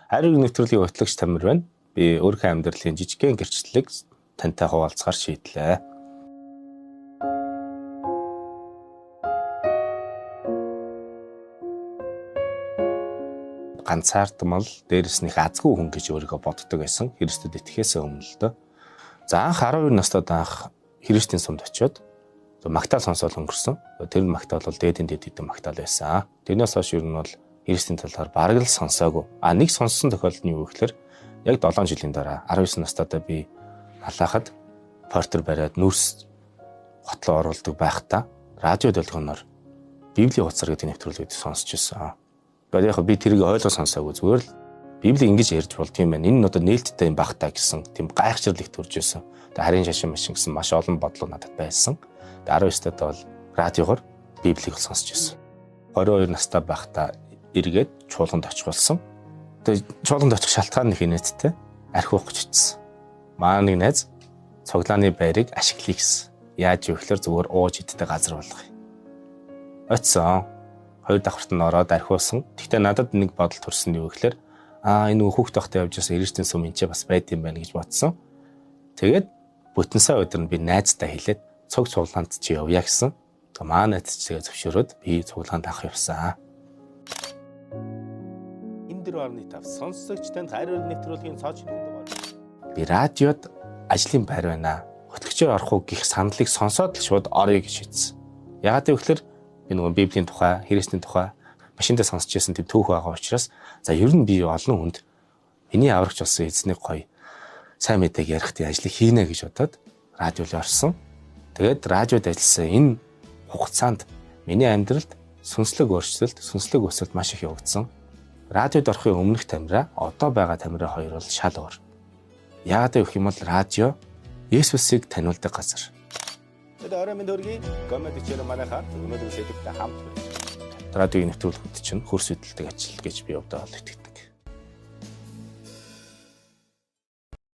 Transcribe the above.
Хайрыг нэвтрүүлгийн хөтлөгч Тамир байна. Би өөрийнхөө амьдралын жижигхэн гэрчлэлийг тантай хуваалцахаар шийдлээ. Ганцаардмал дээрэс нь их азгүй хүн гэж өөрийгөө боддог байсан. Христэд итгэхээс өмнө л доо. За анх 12 настайд анх Христийн сумд очиод магтаал сонсоод өнгөрсөн. Тэр магтаал бол дээдийн дэд магтаал байсан. Тэрнээс хойш ер нь бол Христийн талаар бараг л сонсоогүй. Нэг сонссон тохиолдол нь юу гэхээр яг 7 жилийн дараа 19 настайдаа би алаахад портер бариад нүрс хотлоо оруулдаг байхдаа радио долгионоор Библийн хуцар гэдэг нэвтрүүлгийг сонсч байсан. Тэгээд яг би тэрийг ойлгоо сонсоогүй. Зүгээр л Библийг ингэж ярьж болд юм байна. Энэ нь одоо нээлттэй юм багтаа гэсэн тийм гайхшрал их төрж байсан. Тэгээд харин шашин машин гэсэн маш олон бодлоо надад байсан. Тэгээд 19 тад бол радиогоор Библийг сонсч байсан. 22 настай байхдаа эргээд чуулганд очих болсон. Тэгээд чуулганд очих шалтгаан нэг инээдтэй архи уух гэж очсон. Маа нэг найз цоглааны байрыг ашиглая гэсэн. Яаж юу гэхээр зүгээр ууж иддэг газар болгоё. Очсон. Хоёр давхарт нь ороод архиусан. Гэхдээ надад нэг бодол төрсөн юу гэхээр энэ хүүхд тахтай явж байсан Христийн сум энэ бас байд юм байна гэж бодсон. Тэгээд бүтэн сая өдөр нь би найзтай хэлээд цог цуглаанд чи явъя гэсэн. Маа найз чигээ зөвшөөрөөд би цуглаанд авах явсан. Орны тав сонсогч танд хайрын нэвтрүүлгийн цоо шинхэн дугаар. Би радиод ажлын байр байна. Хөтлөгчөөр орох уу гэх саналыг сонсоод л шууд орё гэж шийдсэн. Ягаад гэвэл би нөгөө Библийн тухай, Христийн тухай машиндаа сонсч байсан тийм түүх байгаа учраас за ер нь би олон хүнд миний аврагч болсон эзнийг гоё сайн мэдээг ярих тийм ажлыг хийнэ гэж бодоод радиод орсон. Тэгээд радиод ажилласан энэ хугацаанд миний амьдралд сүнслэг өөрчлөлт, сүнслэг өсөлт маш их явагдсан. Радиод орохын өмнөх Тамираа одоо байгаа Тамираа хоёр бол шал өөр. Яагаад гэх юм бол радио Есүсийг таниулдаг газар. Тэгээд орой минь дөргийн коммент хийхээр манайхаар өнөөдөр сэдвтэй хамт байна. Радиогийн нэвтрүүлгүүд чинь хөрс хөдөлдөг ажил гэж би өвдөө итгэдэг.